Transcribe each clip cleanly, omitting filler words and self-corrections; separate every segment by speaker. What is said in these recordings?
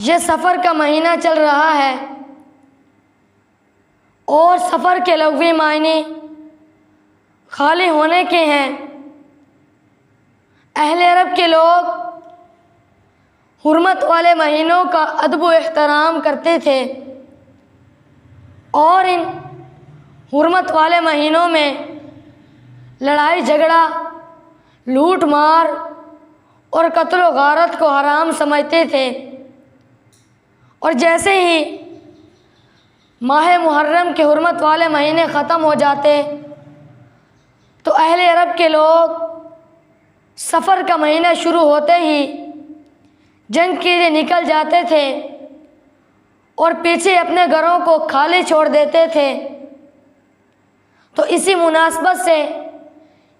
Speaker 1: یہ سفر کا مہینہ چل رہا ہے اور سفر کے لغوی معنی خالی ہونے کے ہیں۔ اہل عرب کے لوگ حرمت والے مہینوں کا ادب و احترام کرتے تھے اور ان حرمت والے مہینوں میں لڑائی جھگڑا، لوٹ مار اور قتل و غارت کو حرام سمجھتے تھے، اور جیسے ہی ماہ محرم کے حرمت والے مہینے ختم ہو جاتے تو اہل عرب کے لوگ سفر کا مہینہ شروع ہوتے ہی جنگ کے لیے نکل جاتے تھے اور پیچھے اپنے گھروں کو خالی چھوڑ دیتے تھے۔ تو اسی مناسبت سے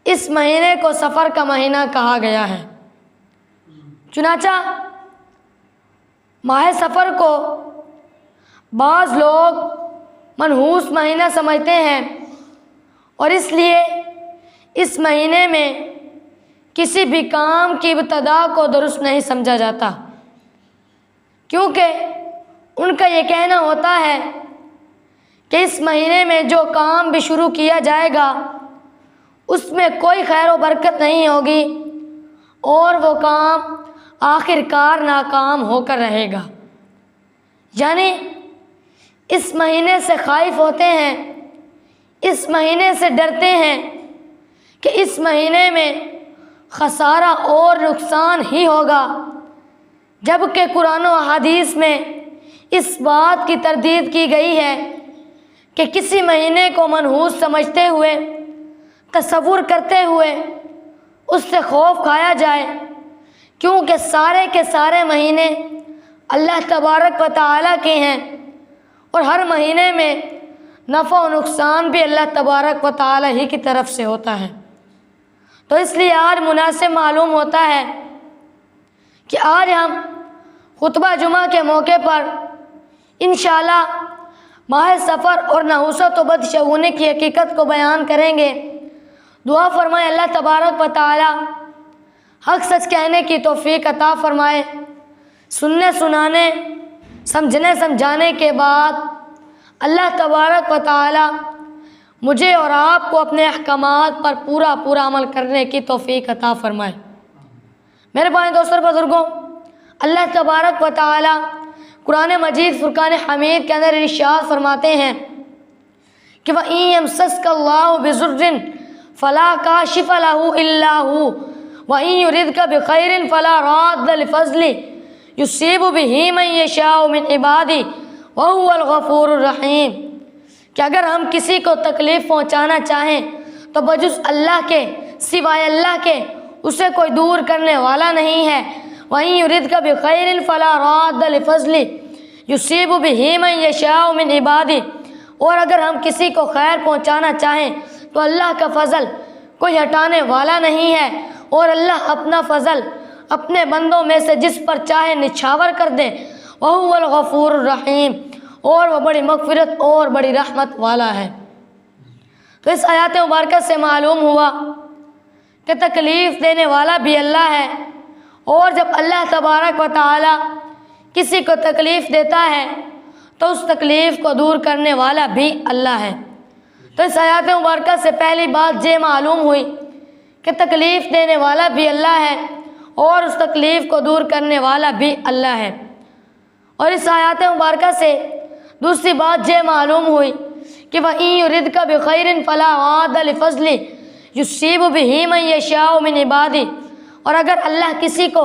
Speaker 1: اس مہینے کو سفر کا مہینہ کہا گیا ہے۔ چنانچہ ماہ سفر کو بعض لوگ منحوس مہینہ سمجھتے ہیں اور اس لیے اس مہینے میں کسی بھی کام کی ابتدا کو درست نہیں سمجھا جاتا، کیونکہ ان کا یہ کہنا ہوتا ہے کہ اس مہینے میں جو کام بھی شروع کیا جائے گا اس میں کوئی خیر و برکت نہیں ہوگی اور وہ کام آخر کار ناکام ہو کر رہے گا۔ یعنی اس مہینے سے خائف ہوتے ہیں، اس مہینے سے ڈرتے ہیں کہ اس مہینے میں خسارہ اور نقصان ہی ہوگا، جبکہ قرآن و حدیث میں اس بات کی تردید کی گئی ہے کہ کسی مہینے کو منحوس سمجھتے ہوئے، تصور کرتے ہوئے اس سے خوف کھایا جائے، کیونکہ سارے کے سارے مہینے اللہ تبارک و تعالیٰ کے ہیں اور ہر مہینے میں نفع و نقصان بھی اللہ تبارک و تعالیٰ ہی کی طرف سے ہوتا ہے۔ تو اس لیے آج مناسب معلوم ہوتا ہے کہ آج ہم خطبہ جمعہ کے موقع پر انشاءاللہ ماہ سفر اور نحوست و بدشگونی کی حقیقت کو بیان کریں گے۔ دعا فرمائے اللہ تبارک و تعالیٰ حق سچ کہنے کی توفیق عطا فرمائے۔ سننے سنانے سمجھنے سمجھانے کے بعد اللہ تبارک و تعالیٰ مجھے اور آپ کو اپنے احکامات پر پورا عمل کرنے کی توفیق عطا فرمائے۔ میرے بھائی دوستوں اور بزرگوں، اللہ تبارک و تعالیٰ قرآن مجید فرقان حمید کے اندر ارشاد فرماتے ہیں کہ وَإِن يَمْسَسْكَ اللَّهُ بِضُرٍّ فَلَا كَاشِفَ لَهُ إِلَّا هُوَ وَإِن يُرِدْكَ بِخَيْرٍ فَلَا رَادَّ لِفَضْلِهِ يُصِيبُ بِهِ مَن يَشَاءُ مِنْ عِبَادِهِ وَهُوَ الْغَفُورُ الرَّحِيمُ کہ اگر ہم کسی کو تکلیف پہنچانا چاہیں تو بجز اللہ کے، سوائے اللہ کے اسے کوئی دور کرنے والا نہیں ہے۔ وَإِن يُرِدْكَ بِخَيْرٍ فَلَا رَادَّ لِفَضْلِهِ يُصِيبُ بِهِ مَن يَشَاءُ مِنْ عِبَادِهِ اور اگر ہم کسی کو خیر پہنچانا چاہیں تو اللہ کا فضل کوئی ہٹانے والا نہیں ہے، اور اللہ اپنا فضل اپنے بندوں میں سے جس پر چاہے نچھاور کر دے۔ وَهُوَ الْغَفُورُ الرَّحِيمُ اور وہ بڑی مغفرت اور بڑی رحمت والا ہے۔ تو اس آیات مبارکہ سے معلوم ہوا کہ تکلیف دینے والا بھی اللہ ہے، اور جب اللہ تبارک و تعالی کسی کو تکلیف دیتا ہے تو اس تکلیف کو دور کرنے والا بھی اللہ ہے۔ تو اس آیات مبارکہ سے پہلی بات یہ معلوم ہوئی کہ تکلیف دینے والا بھی اللہ ہے اور اس تکلیف کو دور کرنے والا بھی اللہ ہے۔ اور اس آیات مبارکہ سے دوسری بات یہ معلوم ہوئی کہ وَإِن يُرِدْكَ بِخَيْرٍ فَلَا رَادَّ لِفَضْلِهِ يُصِيبُ بِهِ مَن يَشَاءُ مِنْ عِبَادِهِ اور اگر اللہ کسی کو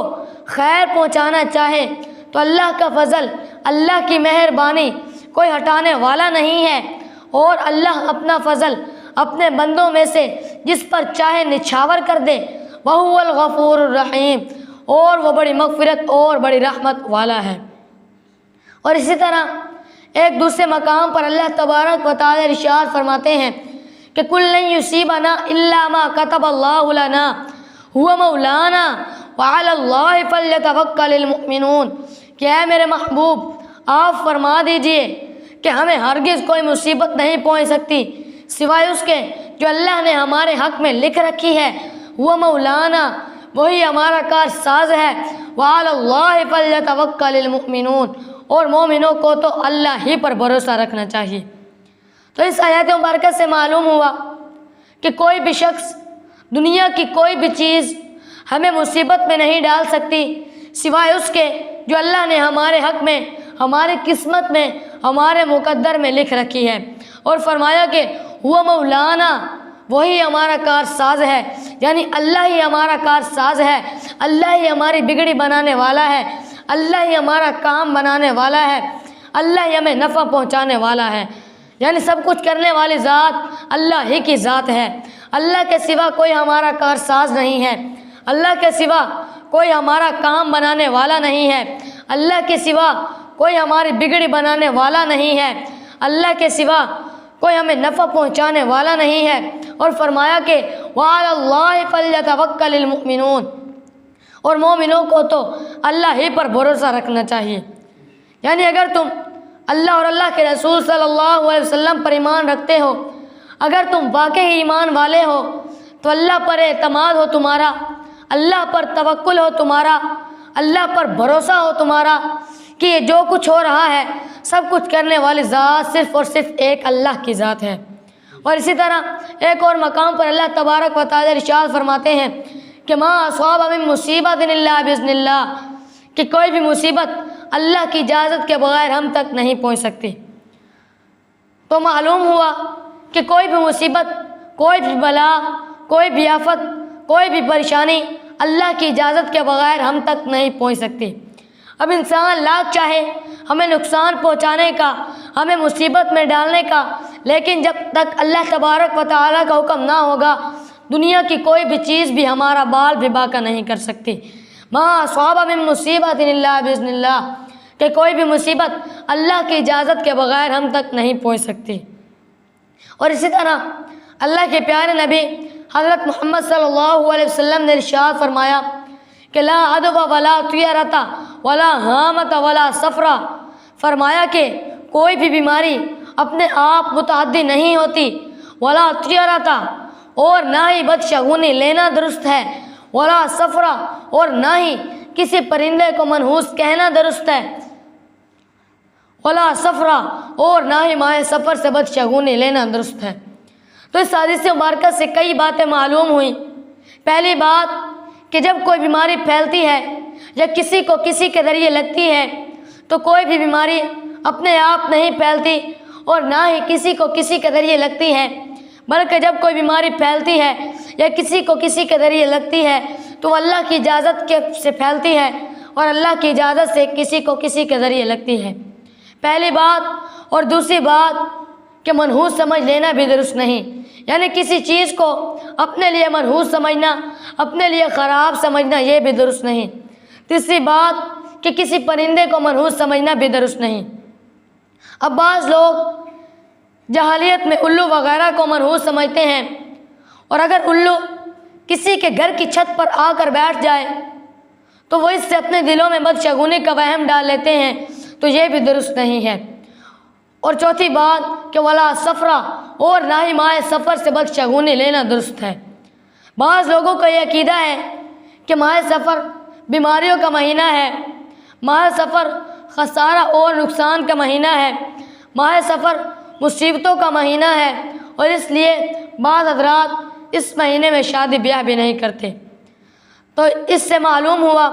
Speaker 1: خیر پہنچانا چاہے تو اللہ کا فضل، اللہ کی مہربانی کوئی ہٹانے والا نہیں ہے، اور اللہ اپنا فضل اپنے بندوں میں سے جس پر چاہے نچھاور کر دے۔ وَهُوَ الْغَفُورُ الرَّحِيمُ اور وہ بڑی مغفرت اور بڑی رحمت والا ہے۔ اور اسی طرح ایک دوسرے مقام پر اللہ تبارک و تعالی ارشاد فرماتے ہیں کہ کُلْ لَن يُصِيبَنَا إِلَّا مَا كَتَبَ اللَّهُ لَنَا هُوَ مَوْلَانَا وَعَلَى اللَّهِ فَلْيَتَوَكَّلِ الْمُؤْمِنُونَ کہ اے میرے محبوب آپ فرما دیجئے کہ ہمیں ہرگز کوئی مصیبت نہیں پہنچ سکتی سوائے اس کے جو اللہ نے ہمارے حق میں لکھ رکھی ہے۔ وہ مولانا وہی ہمارا کار ساز ہے۔ وعلی اللہ فلیتوکل المؤمنون، اور مومنوں کو تو اللہ ہی پر بھروسہ رکھنا چاہیے۔ تو اس آیت مبارکہ سے معلوم ہوا کہ کوئی بھی شخص، دنیا کی کوئی بھی چیز ہمیں مصیبت میں نہیں ڈال سکتی سوائے اس کے جو اللہ نے ہمارے حق میں، ہماری قسمت میں، ہمارے مقدر میں لکھ رکھی ہے۔ اور فرمایا کہ ہوا مولانا، وہی ہمارا کار ساز ہے، یعنی اللہ ہی ہمارا کار ساز ہے، اللہ ہی ہماری بگڑی بنانے والا ہے، اللہ ہی ہمارا کام بنانے والا ہے، اللہ ہی ہمیں نفع پہنچانے والا ہے، یعنی سب کچھ کرنے والی ذات اللہ ہی کی ذات ہے۔ اللہ کے سوا کوئی ہمارا کار ساز نہیں ہے، اللہ کے سوا کوئی ہمارا کام بنانے والا نہیں ہے، اللہ کے سوا کوئی ہماری بگڑی بنانے والا نہیں ہے، اللہ کے سوا کوئی ہمیں نفع پہنچانے والا نہیں ہے۔ اور فرمایا کہ وعلی اللہ فلیتوکل المؤمنون، اور مومنوں کو تو اللہ ہی پر بھروسہ رکھنا چاہیے۔ یعنی اگر تم اللہ اور اللہ کے رسول صلی اللہ علیہ وسلم پر ایمان رکھتے ہو، اگر تم واقعی ایمان والے ہو، تو اللہ پر اعتماد ہو تمہارا، اللہ پر توکل ہو تمہارا، اللہ پر بھروسہ ہو تمہارا کہ یہ جو کچھ ہو رہا ہے سب کچھ کرنے والی ذات صرف اور صرف ایک اللہ کی ذات ہے۔ اور اسی طرح ایک اور مقام پر اللہ تبارک و تعالی ارشاد فرماتے ہیں کہ ما اصاب من مصیبت الا باذن اللہ، کہ کوئی بھی مصیبت اللہ کی اجازت کے بغیر ہم تک نہیں پہنچ سکتی۔ تو معلوم ہوا کہ کوئی بھی مصیبت، کوئی بھی بلا، کوئی بھی آفت، کوئی بھی پریشانی اللہ کی اجازت کے بغیر ہم تک نہیں پہنچ سکتی۔ اب انسان لاکھ چاہے ہمیں نقصان پہنچانے کا، ہمیں مصیبت میں ڈالنے کا، لیکن جب تک اللہ تبارک و تعالیٰ کا حکم نہ ہوگا، دنیا کی کوئی بھی چیز بھی ہمارا بال بھی باقا نہیں کر سکتی۔ ما اصاب من مصیبت الا باذن اللہ، کہ کوئی بھی مصیبت اللہ کی اجازت کے بغیر ہم تک نہیں پہنچ سکتی۔ اور اسی طرح اللہ کے پیارے نبی حضرت محمد صلی اللہ علیہ وسلم نے ارشاد فرمایا کہ لا عدوى ولا طیرۃ ولا ہامۃ ولا صفرا، فرمایا کہ کوئی بھی بیماری اپنے آپ متعدی نہیں ہوتی، ولا طیرۃ، اور نہ ہی بدشگونی لینا درست ہے، ولا صفرا، اور نہ ہی کسی پرندے کو منحوس کہنا درست ہے، ولا صفرا، اور نہ ہی ماہ سفر سے بدشگونی لینا درست ہے۔ تو اس حدیث مبارکہ سے کئی باتیں معلوم ہوئیں۔ پہلی بات کہ جب کوئی بیماری پھیلتی ہے یا کسی کو کسی کے ذریعے لگتی ہے تو کوئی بھی بیماری اپنے آپ نہیں پھیلتی اور نہ ہی کسی کو کسی کے ذریعے لگتی ہے، بلکہ جب کوئی بیماری پھیلتی ہے یا کسی کو کسی کے ذریعے لگتی ہے تو وہ اللہ کی اجازت سے پھیلتی ہے اور اللہ کی اجازت سے کسی کو کسی کے ذریعے لگتی ہے، پہلی بات۔ اور دوسری بات کہ منحوس سمجھ لینا بھی درست نہیں، یعنی کسی چیز کو اپنے لیے منحوس سمجھنا، اپنے لیے خراب سمجھنا، یہ بھی درست نہیں۔ تیسری بات کہ کسی پرندے کو منحوس سمجھنا بھی درست نہیں۔ اب بعض لوگ جاہلیت میں الو وغیرہ کو منحوس سمجھتے ہیں، اور اگر الو کسی کے گھر کی چھت پر آ کر بیٹھ جائے تو وہ اس سے اپنے دلوں میں بدشگونی کا وہم ڈال لیتے ہیں، تو یہ بھی درست نہیں ہے۔ اور چوتھی بات کہ ولا صفرا، اور نہ ہی ماہ سفر سے بدشگونی لینا درست ہے۔ بعض لوگوں کا یہ عقیدہ ہے کہ ماہ سفر بیماریوں کا مہینہ ہے، ماہ سفر خسارہ اور نقصان کا مہینہ ہے، ماہ سفر مصیبتوں کا مہینہ ہے، اور اس لیے بعض حضرات اس مہینے میں شادی بیاہ بھی نہیں کرتے۔ تو اس سے معلوم ہوا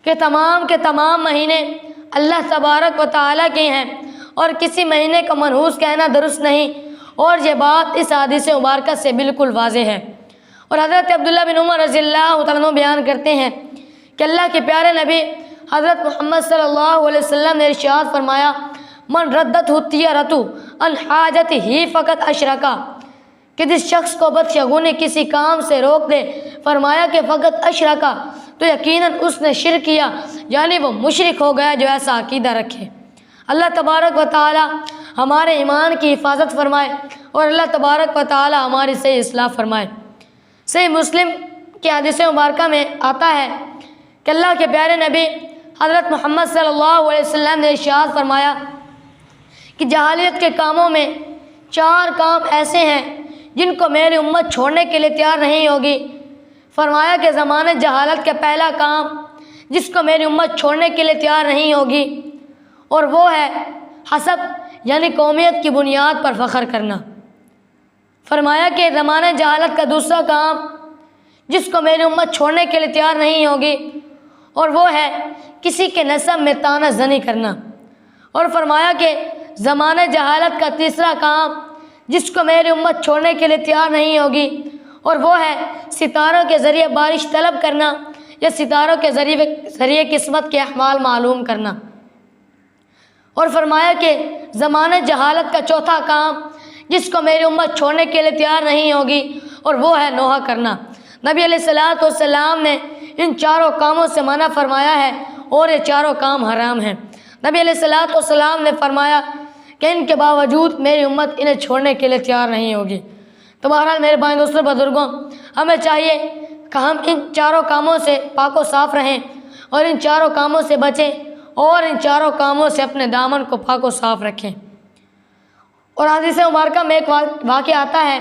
Speaker 1: کہ تمام کے تمام مہینے اللہ تبارک و تعالیٰ کے ہیں، اور کسی مہینے کا منحوس کہنا درست نہیں، اور یہ بات اس حدیث مبارکہ سے بالکل واضح ہے۔ اور حضرت عبداللہ بن عمر رضی اللہ تعالیٰ عنہ بیان کرتے ہیں کہ اللہ کے پیارے نبی حضرت محمد صلی اللہ علیہ وسلم نے ارشاد فرمایا من ردت الطیرۃ عن حاجتہ فقط اشرکا، کہ جس شخص کو بدشگونی کسی کام سے روک دے، فرمایا کہ فقط اشرکا، تو یقیناً اس نے شرک کیا، یعنی وہ مشرک ہو گیا جو ایسا عقیدہ رکھے۔ اللہ تبارک و تعالی ہمارے ایمان کی حفاظت فرمائے، اور اللہ تبارک و تعالی ہماری صحیح اصلاح فرمائے۔ صحیح مسلم کی حدیث مبارکہ میں آتا ہے کہ اللہ کے پیارے نبی حضرت محمد صلی اللہ علیہ وسلم نے ارشاد فرمایا کہ جہالیت کے کاموں میں 4 کام ایسے ہیں جن کو میری امت چھوڑنے کے لیے تیار نہیں ہوگی۔ فرمایا کہ زمانہ جہالت کا پہلا کام جس کو میری امت چھوڑنے کے لیے تیار نہیں ہوگی، اور وہ ہے حسب یعنی قومیت کی بنیاد پر فخر کرنا۔ فرمایا کہ زمانہ جہالت کا دوسرا کام جس کو میری امت چھوڑنے کے لیے تیار نہیں ہوگی، اور وہ ہے کسی کے نسب میں طعنہ زنی کرنا۔ اور فرمایا کہ زمانہ جہالت کا تیسرا کام جس کو میری امت چھوڑنے کے لیے تیار نہیں ہوگی، اور وہ ہے ستاروں کے ذریعے بارش طلب کرنا یا ستاروں کے ذریعے قسمت کے احوال معلوم کرنا۔ اور فرمایا کہ زمانہ جہالت کا چوتھا کام جس کو میری امت چھوڑنے کے لیے تیار نہیں ہوگی، اور وہ ہے نوحہ کرنا۔ نبی علیہ الصلوۃ والسلام نے ان چاروں کاموں سے منع فرمایا ہے اور یہ چاروں کام حرام ہیں۔ نبی علیہ الصلوۃ والسلام نے فرمایا کہ ان کے باوجود میری امت انہیں چھوڑنے کے لیے تیار نہیں ہوگی۔ تو بہرحال میرے بھائی دوستوں بزرگوں، ہمیں چاہیے کہ ہم ان چاروں کاموں سے پاک و صاف رہیں اور ان چاروں کاموں سے بچیں اور ان چاروں کاموں سے اپنے دامن کو پاک و صاف رکھیں۔ اور حدیث مبارکہ میں ایک واقعہ آتا ہے،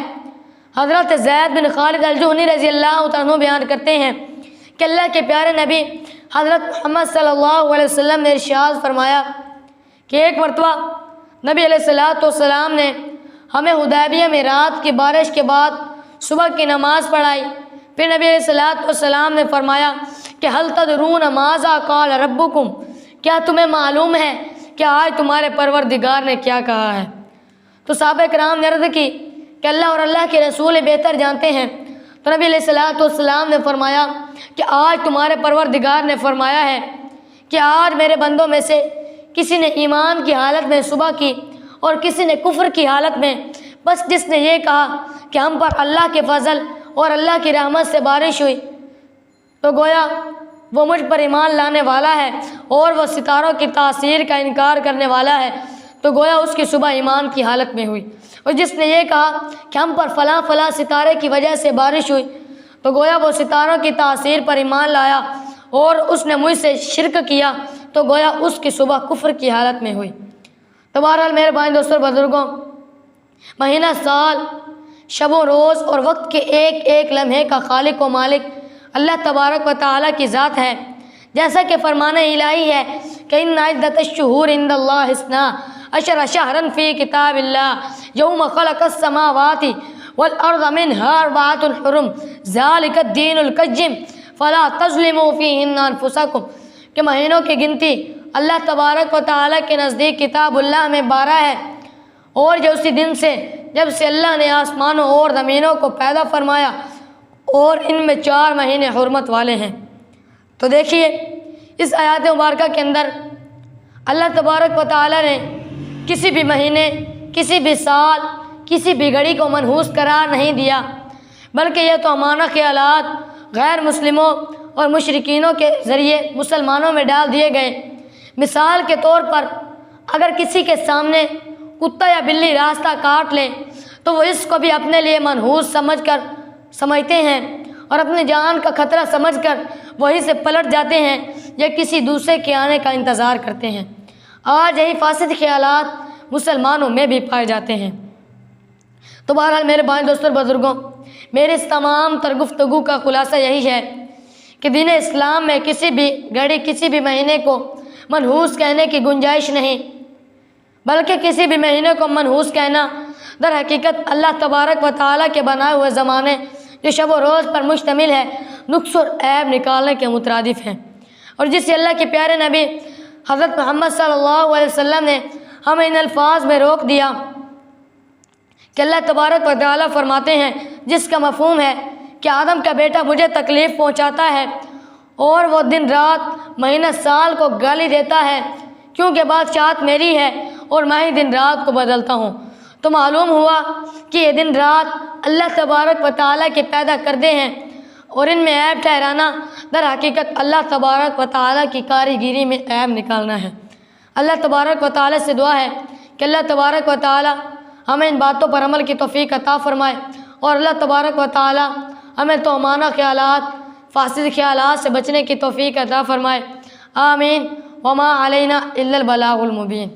Speaker 1: حضرت زید بن خالد الجہنی رضی اللہ عنہ بیان کرتے ہیں کہ اللہ کے پیارے نبی حضرت محمد صلی اللہ علیہ وسلم نے ارشاد فرمایا کہ ایک مرتبہ نبی علیہ الصلوۃ والسلام نے ہمیں حدیبیہ میں رات کی بارش کے بعد صبح کی نماز پڑھائی۔ پھر نبی علیہ الصلوۃ والسلام نے فرمایا کہ هل تدرون ماذا قال ربکم، کیا تمہیں معلوم ہے کہ آج تمہارے پروردگار نے کیا کہا ہے؟ تو صحابہ کرام نے عرض کی کہ اللہ اور اللہ کے رسول بہتر جانتے ہیں۔ تو نبی علیہ الصلوۃ والسلام نے فرمایا کہ آج تمہارے پروردگار نے فرمایا ہے کہ آج میرے بندوں میں سے کسی نے ایمان کی حالت میں صبح کی اور کسی نے کفر کی حالت میں، بس جس نے یہ کہا کہ ہم پر اللہ کے فضل اور اللہ کی رحمت سے بارش ہوئی تو گویا وہ مجھ پر ایمان لانے والا ہے، اور وہ ستاروں کی تاثیر کا انکار کرنے والا ہے تو گویا اس کی صبح ایمان کی حالت میں ہوئی، اور جس نے یہ کہا کہ ہم پر فلاں فلاں ستارے کی وجہ سے بارش ہوئی تو گویا وہ ستاروں کی تاثیر پر ایمان لایا اور اس نے مجھ سے شرک کیا تو گویا اس کی صبح کفر کی حالت میں ہوئی۔ تو بہرحال میرے بھائی دوستوں بزرگوں، مہینہ، سال، شب و روز اور وقت کے ایک ایک لمحے کا خالق و مالک اللہ تبارک و تعالیٰ کی ذات ہے، جیسا کہ فرمان الہی ہے کہ ان عدت الشہور عند اللہ 12 شہرا فی کتاب اللہ یوم خلق السماوات والارض منها 4 حرم ذلک الدین القیم فلا تظلموا فیہن انفسکم، کہ مہینوں کی گنتی اللہ تبارک و تعالیٰ کے نزدیک کتاب اللہ میں 12 ہے، اور جو اسی دن سے جب سے اللہ نے آسمانوں اور زمینوں کو پیدا فرمایا، اور ان میں 4 مہینے حرمت والے ہیں۔ تو دیکھیے اس آیات مبارکہ کے اندر اللہ تبارک و تعالیٰ نے کسی بھی مہینے، کسی بھی سال، کسی بھی گھڑی کو منحوس قرار نہیں دیا، بلکہ یہ تو امانہ خیالات غیر مسلموں اور مشرکینوں کے ذریعے مسلمانوں میں ڈال دیے گئے۔ مثال کے طور پر اگر کسی کے سامنے کتا یا بلی راستہ کاٹ لے تو وہ اس کو بھی اپنے لیے منحوس سمجھتے ہیں اور اپنی جان کا خطرہ سمجھ کر وہیں سے پلٹ جاتے ہیں یا کسی دوسرے کے آنے کا انتظار کرتے ہیں۔ آج یہی فاسد خیالات مسلمانوں میں بھی پائے جاتے ہیں۔ تو بہرحال میرے بھائی دوستوں بزرگوں، میرے اس تمام تر گفتگو کا خلاصہ یہی ہے کہ دین اسلام میں کسی بھی گھڑی، کسی بھی مہینے کو منحوس کہنے کی گنجائش نہیں، بلکہ کسی بھی مہینے کو منحوس کہنا در حقیقت اللہ تبارک و تعالیٰ کے بنائے ہوئے زمانے جو شب و روز پر مشتمل ہے نقص اور عیب نکالنے کے مترادف ہیں، اور جس سے اللہ کے پیارے نبی حضرت محمد صلی اللہ علیہ وسلم نے ہمیں ان الفاظ میں روک دیا کہ اللہ تبارک و تعالیٰ فرماتے ہیں، جس کا مفہوم ہے کہ آدم کا بیٹا مجھے تکلیف پہنچاتا ہے اور وہ دن رات، مہینہ، سال کو گالی دیتا ہے کیونکہ بادشاہت میری ہے اور میں ہی دن رات کو بدلتا ہوں۔ تو معلوم ہوا کہ یہ دن رات اللہ تبارک و تعالیٰ کے پیدا کردے ہیں، اور ان میں عیب ٹھہرانا در حقیقت اللہ تبارک و تعالیٰ کی کاریگری میں عیب نکالنا ہے۔ اللہ تبارک و تعالیٰ سے دعا ہے کہ اللہ تبارک و تعالیٰ ہمیں ان باتوں پر عمل کی توفیق عطا فرمائے، اور اللہ تبارک و تعالیٰ ہمیں تومانہ خیالات، فاسد خیالات سے بچنے کی توفیق عطا فرمائے۔ آمین۔ وما علینا الا البلاغ المبین۔